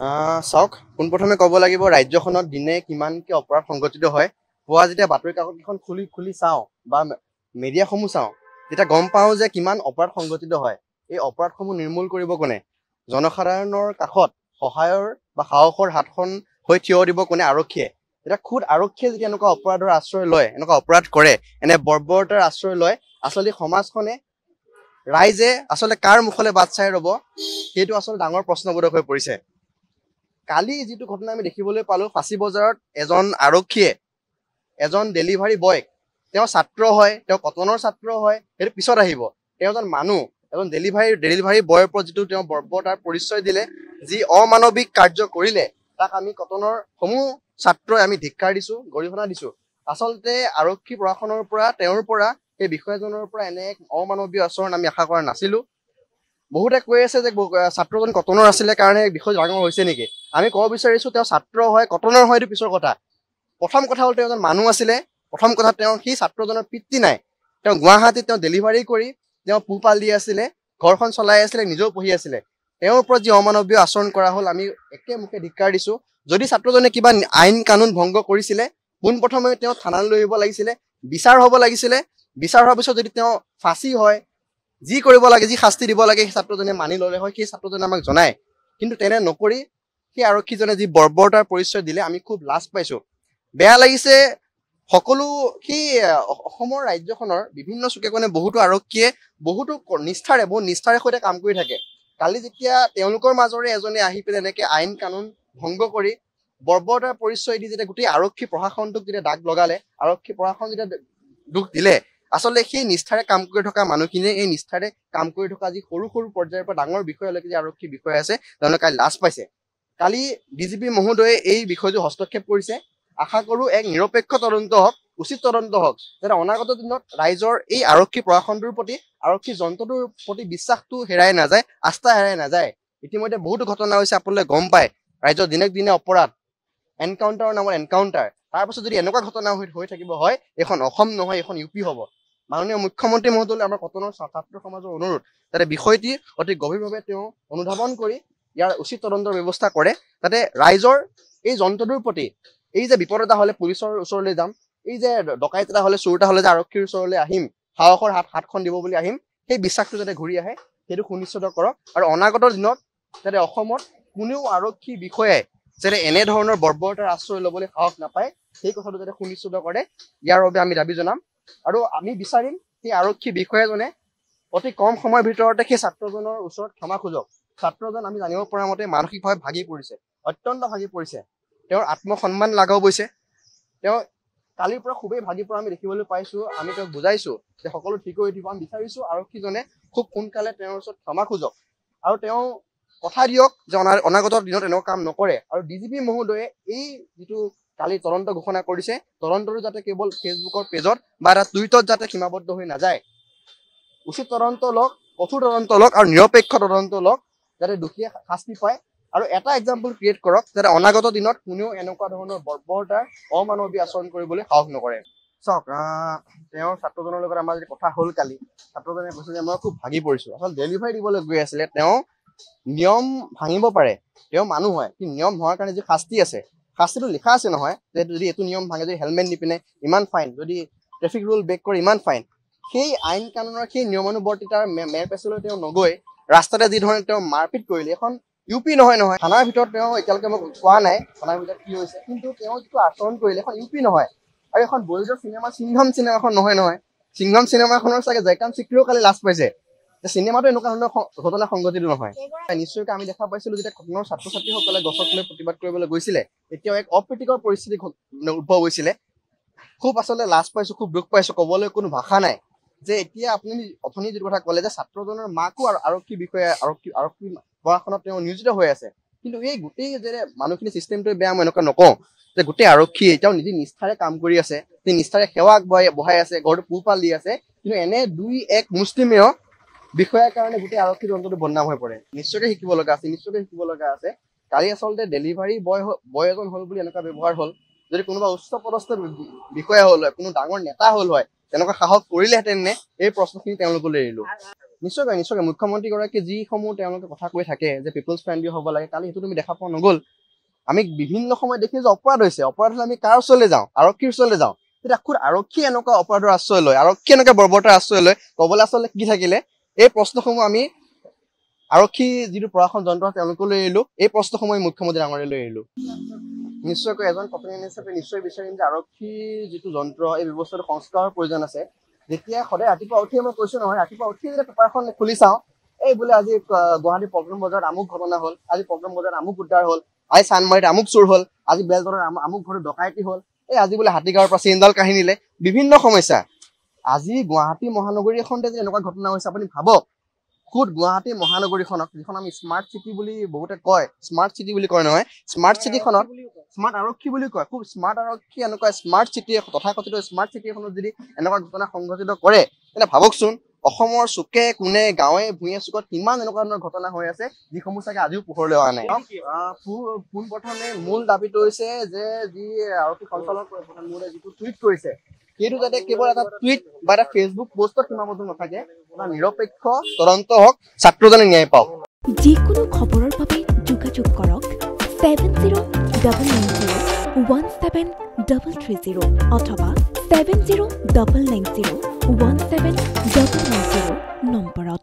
চাওক, পোনপ্ৰথমে ক'ব লাগিব ৰাজ্যখনত দিনে কিমানকে অপৰাধ সংঘটিত হয়। পুৱা যেতিয়া বাতৰি কাকতকেইখন খুলি চাওঁ বা মিডিয়াসমূহ চাওঁ, তেতিয়া গম পাওঁ যে কিমান অপৰাধ সংঘটিত হয়। এই অপৰাধসমূহ নিৰ্মূল কৰিব কোনে? জনসাধাৰণৰ কাষত সহায়ৰ বা সাহসৰ হাতখন হৈ থিয় দিব কোনে? আৰক্ষীয়ে। এতিয়া খুদ আৰক্ষীয়ে যেতিয়া এনেকুৱা অপৰাধৰ আশ্ৰয় লয়, এনেকুৱা অপৰাধ কৰে, এনে বৰ্বৰতাৰ আশ্ৰয় লয়, আচলতে সমাজখনে ৰাইজে আচলতে কাৰ মুখলৈ বাট চাই ৰ'ব, সেইটো আচলতে ডাঙৰ প্ৰশ্নবোধক হৈ পৰিছে। কালি যিটো ঘটনা আমি দেখিবলৈ পালো, ফাঁচী বজাৰত এজন আৰক্ষীয়ে এজন ডেলিভাৰী বয়ক, তেওঁ ছাত্ৰ হয়, তেওঁ কটনৰ ছাত্ৰ হয়, সেইটো পিছত আহিব, তেওঁ এজন মানুহ, এজন ডেলিভাৰী বয়ৰ ওপৰত যিটো তেওঁ বৰ্বৰতাৰ পৰিচয় দিলে, যি অমানৱিক কাৰ্য কৰিলে, তাক আমি কটনৰ সমূহ ছাত্ৰই আমি ধিক্কাৰ দিছো, গৰিহণা দিছো। আচলতে আৰক্ষী প্ৰশাসনৰ পৰা, তেওঁৰ পৰা, সেই বিষয়াজনৰ পৰা এনে এক অমানৱীয় আচৰণ আমি আশা কৰা নাছিলো। বহুতে কৈ আছে যে ছাত্ৰজন কটনৰ আছিলে কাৰণে বিষয় ডাঙৰ হৈছে নেকি। আমি ক'ব বিচাৰিছো তেওঁ ছাত্ৰ হয়, কটনৰ হয়, এইটো পিছৰ কথা। প্ৰথম কথা হ'ল তেওঁ এজন মানুহ আছিলে। প্ৰথম কথা, তেওঁ সেই ছাত্ৰজনৰ পিতৃ নাই। তেওঁ গুৱাহাটীত তেওঁ ডেলিভাৰী কৰি তেওঁ পোহপাল দি আছিলে, ঘৰখন চলাই আছিলে, নিজেও পঢ়ি আছিলে। তেওঁৰ ওপৰত যি অমানৱীয় আচৰণ কৰা হ'ল, আমি একে মুখে ধিক্কাৰ দিছো। যদি ছাত্ৰজনে কিবা আইন কানুন ভংগ কৰিছিলে, পোনপ্ৰথমে তেওঁ থানালৈ লৈ আহিব লাগিছিলে, বিচাৰ হ'ব লাগিছিলে। বিচাৰ হোৱাৰ পিছত যদি তেওঁ ফাঁচী হয়, যি কৰিব লাগে, যি শাস্তি দিব লাগে, সেই ছাত্ৰজনে মানি ল'লে হয়, সেই ছাত্ৰজনে আমাক জনায়। কিন্তু তেনে নকৰি সেই আৰক্ষীজনে যি বৰ্বৰতাৰ পৰিচয় দিলে, আমি খুব লাজ পাইছো, বেয়া লাগিছে। সকলো সেই অসমৰ ৰাজ্যখনৰ বিভিন্ন চুকে কোণে বহুতো আৰক্ষীয়ে বহুতো নিষ্ঠাৰে সৈতে কাম কৰি থাকে। কালি যেতিয়া তেওঁলোকৰ মাজৰে এজনে আহি পেলাই এনেকে আইন কানুন ভংগ কৰি বৰ্বৰতাৰ পৰিচয় দি যেতিয়া গোটেই আৰক্ষী প্ৰশাসনটোক যেতিয়া দাগ লগালে, আৰক্ষী প্ৰশাসন যেতিয়া দুখ দিলে, আচলতে সেই নিষ্ঠাৰে কাম কৰি থকা মানুহখিনিয়ে এই নিষ্ঠাৰে কাম কৰি থকা যি সৰু সৰু পৰ্যায়ৰ পৰা ডাঙৰ বিষয়ালৈকে যি আৰক্ষী বিষয়া আছে, তেওঁলোকে লাজ পাইছে। কালি ডিজিপি মহোদয়ে এই বিষয়টো হস্তক্ষেপ কৰিছে। আশা কৰো এক নিৰপেক্ষ তদন্ত হওক, উচিত তদন্ত হওক, যাতে অনাগত দিনত ৰাইজৰ এই আৰক্ষী প্ৰশাসনটোৰ প্ৰতি, আৰক্ষী যন্ত্ৰটোৰ প্ৰতি বিশ্বাসটো হেৰাই নাযায়, আস্থা হেৰাই নাযায়। ইতিমধ্যে বহুতো ঘটনা হৈছে, আপোনালোকে গম পায়। ৰাজ্যত দিনক দিনে অপৰাধ, এনকাউণ্টাৰৰ নামত এনকাউণ্টাৰ, তাৰপিছত যদি এনেকুৱা ঘটনা হৈ থাকিব হয়, এইখন অসম নহয়, এইখন ইউ পি হ'ব। মাননীয় মুখ্যমন্ত্ৰী মহোদয়লৈ আমাৰ কটনৰ ছাত্ৰ সমাজৰ অনুৰোধ, যাতে বিষয়টি অতি গভীৰভাৱে তেওঁ অনুধাৱন কৰি ইয়াৰ উচিত তদন্তৰ ব্যৱস্থা কৰে, যাতে ৰাইজৰ এই যন্ত্ৰটোৰ প্ৰতি, এই যে বিপদ এটা হ'লে পুলিচৰ ওচৰলৈ যাম, এই যে ডকাইত এটা হ'লে, চোৰ এটা হ'লে যে আৰক্ষীৰ ওচৰলৈ আহিম, সাহসৰ হাতখন দিব বুলি আহিম, সেই বিশ্বাসটো যাতে ঘূৰি আহে, সেইটো সুনিশ্চিত কৰক। আৰু অনাগত দিনত যাতে অসমত কোনেও আৰক্ষী বিষয়াই যাতে এনেধৰণৰ বৰ্বৰতাৰ আশ্ৰয় ল'বলৈ সাহস নাপায়, সেই কথাটো যাতে সুনিশ্চিত কৰে, ইয়াৰ বাবে আমি দাবী জনাম। আৰু আমি বিচাৰিম সেই আৰক্ষী বিষয়াজনে অতি কম সময়ৰ ভিতৰতে সেই ছাত্ৰজনৰ ওচৰত ক্ষমা খোজক। ছাত্ৰজন আমি জানিব পৰা মতে মানসিকভাৱে ভাগি পৰিছে, অত্যন্ত ভাগি পৰিছে। তেওঁৰ আত্মসন্মান লাঘৱ হৈছে। তেওঁ কালিৰ পৰা খুবেই ভাগি পৰা আমি দেখিবলৈ পাইছো। আমি তেওঁক বুজাইছো যে সকলো ঠিক হৈ উঠিব। আমি বিচাৰিছো আৰক্ষীজনে খুব সোনকালে তেওঁৰ ওচৰত ক্ষমা খোজক আৰু তেওঁ কথা দিয়ক যে অনাগত দিনত এনেকুৱা কাম নকৰে। আৰু ডিজিপি মহোদয়ে এই যিটো কালি তদন্ত ঘোষণা কৰিছে, তদন্তটো যাতে কেৱল ফেচবুকৰ পেজত বা এটা টুইটত যাতে সীমাবদ্ধ হৈ নাযায়। উচিত তদন্ত লওক, কঠোৰ তদন্ত লওক আৰু নিৰপেক্ষ তদন্ত লওক, যাতে দোষীয়ে শাস্তি পায়। আৰু এটা এক্সাম্পল ক্ৰিয়েট কৰক, যাতে অনাগত দিনত কোনেও এনেকুৱা ধৰণৰ বৰ্বৰতাৰ অমানৱীয় আচৰণ কৰিবলৈ সাহস নকৰে। চাওক, তেওঁৰ ছাত্ৰজনৰ লগত আমাৰ যদি কথা হ'ল কালি, ছাত্ৰজনে কৈছে যে মই খুব ভাগি পৰিছো। আচলতে ডেলিভাৰী দিবলৈ গৈ আছিলে, তেওঁ নিয়ম ভাঙিব পাৰে, তেওঁ মানুহ হয়, কিন্তু নিয়ম ভঙাৰ কাৰণে যি শাস্তি আছে, শাস্তিটো লিখা আছে নহয়, যে যদি এইটো নিয়ম ভাঙে, যদি হেলমেট নিপিনে ইমান ফাইন, যদি ট্ৰেফিক ৰুল ব্ৰেক কৰে ইমান ফাইন। সেই আইন কানুনৰ সেই নিয়মানুবৰ্তিতাৰ মেৰ পেছলৈ তেওঁ নগৈ ৰাস্তাতে যি ধৰণে তেওঁ মাৰপিট কৰিলে, এখন ইউ পি নহয়। থানাৰ ভিতৰত তেওঁ এতিয়ালৈকে মই কোৱা নাই থানাৰ ভিতৰত কি হৈছে, কিন্তু তেওঁ যিটো আচৰণ কৰিলে এখন ইউ পি নহয়। আৰু এখন বলিউডৰ চিনেমা সিংঘম চিনেমাখন নহয়। সিংঘম চিনেমাখনৰ চাগে জয়কান্ত চিক্ৰীও কালি লাজ পাইছে। চিনেমাটো এনেকুৱা ধৰণৰ ঘটনা সংঘটিত নহয়। নিশ্চয়কৈ আমি দেখা পাইছিলো যেতিয়া কটনৰ ছাত্ৰ ছাত্ৰীসকলে গছক লৈ প্ৰতিবাদ কৰিবলৈ গৈছিলে, তেতিয়াও এক অপ্ৰীতিকৰ পৰিস্থিতি উদ্ভৱ হৈছিলে। খুব আচলতে লাজ পাইছো, খুব দুখ পাইছো, ক'বলৈ কোনো ভাষা নাই। যে এতিয়া আপুনি অথনি যিটো কথা ক'লে যে ছাত্ৰজনৰ মাকো আৰক্ষী বিষয়া, আৰক্ষী প্ৰশাসনত তেওঁ নিয়োজিত হৈ আছে, কিন্তু এই গোটেই যে মানুহখিনি চিষ্টেমটোৱে বেয়া, মই এনেকুৱা নকওঁ। যে গোটেই আৰক্ষী এতিয়াও নিজে নিষ্ঠাৰে কাম কৰি আছে, সেই নিষ্ঠাৰে সেৱা বঢ়াই আছে, ঘৰটো পোহপাল দি আছে, কিন্তু এনে দুই এক মুষ্টিমেয় বিষয়াৰ কাৰণে গোটেই আৰক্ষী যন্ত্ৰটো বদনাম হৈ পৰে। নিশ্চয়কৈ শিকিব লগা আছে। কালি আচলতে ডেলিভাৰী বয় এজন হ'ল বুলি এনেকুৱা ব্যৱহাৰ হ'ল। যদি কোনোবা উচ্চ পদস্থ বিষয়া হ'ল হয়, কোনো ডাঙৰ নেতা হ'ল হয়, তেনেকুৱা সাহস কৰিলেহেঁতেন নে, এই প্ৰশ্নখিনি তেওঁলোকলৈ এৰিলো। নিশ্চয়কৈ মুখ্যমন্ত্ৰীগৰাকীয়ে যিসমূহ তেওঁলোকে কথা কৈ থাকে যে পিপলছ ফ্ৰেণ্ডলি হ'ব লাগে, কালি সেইটো তুমি দেখা পোৱা নগ'ল। আমি বিভিন্ন সময়ত দেখি যে অপৰাধ হৈছে, অপৰাধ হ'লে আমি কাৰ ওচৰলৈ যাওঁ? আৰক্ষীৰ ওচৰলৈ যাওঁ। তেতিয়া খুদ আৰক্ষী এনেকুৱা অপৰাধৰ আশ্ৰয় লয়, আৰক্ষী এনেকুৱা বৰ্বৰতাৰ আশ্ৰয় লয়, ক'বলৈ আচলতে কি থাকিলে? এই প্ৰশ্নসমূহ আমি আৰক্ষী যিটো প্ৰশাসন যন্ত্ৰ তেওঁলোকলৈ এৰিলো, এই প্ৰশ্নসমূহ আমি মুখ্যমন্ত্ৰী ডাঙৰীয়ালৈ এৰিলো। নিশ্চয়কৈ এজন প্ৰতিনিধি হিচাপে নিশ্চয় বিচাৰিম যে আৰক্ষীৰ যিটো যন্ত্ৰ, এই ব্যৱস্থাটো সংস্কাৰৰ প্ৰয়োজন আছে। যেতিয়া সদায় ৰাতিপুৱা উঠিয়ে মই কৈছো নহয়, ৰাতিপুৱা উঠিয়ে যেতিয়া পেপাৰখন খুলি চাওঁ, এই বোলে আজি গুৱাহাটী পল্টন বজাৰত আমুক ঘটনা হ'ল, আজি পল্টন বজাৰত আমুক উদ্ধাৰ হ'ল, আজি চানমাৰীত আমুক চোৰ হ'ল, আজি বেলতলাত আমুক ঘৰত ডকাইতি হ'ল, এই আজি বোলে হাতীগাঁৱৰ পৰা চেইনডাল কাঢ়ি নিলে, বিভিন্ন সমস্যা। আজি গুৱাহাটী মহানগৰী এখনতে যে এনেকুৱা ঘটনা হৈছে, আপুনি ভাবক, খুদ গুৱাহাটী মহানগৰীখনক, যিখন আমি স্মাৰ্ট চিটি বুলি বহুতে কয়, স্মাৰ্ট চিটি বুলি কয় নহয়, স্মাৰ্ট চিটিখনত স্মাৰ্ট আৰক্ষী বুলি কয়, খুব স্মাৰ্ট আৰক্ষী এনেকুৱা স্মাৰ্ট চিটি, তথাকথিত স্মাৰ্ট চিটি এখনত যদি এনেকুৱা ঘটনা সংঘটিত কৰে, তেনে ভাবকচোন অসমৰ চুকে কোণে গাঁৱে ভূঞে চুকত কিমান এনেকুৱা ধৰণৰ ঘটনা হৈ আছে, যিসমূহ চাগে আজিও পোহৰলৈ অহা নাই। পোনপ্ৰথমে মূল দাবীটো হৈছে যে যি আৰক্ষী সঞ্চালকপ্ৰধানে যিটো টুইট কৰিছে, সেইটো যাতে কেৱল এটা টুইট বা এটা ফেচবুক পোষ্টত সীমাবদ্ধ নাথাকে, এটা নিৰপেক্ষ তদন্ত হওক, ছাত্ৰজনে ন্যায় পাওক। যিকোনো খবৰৰ বাবে যোগাযোগ কৰক 7099017330 অথবা 7099017990 নম্বৰত।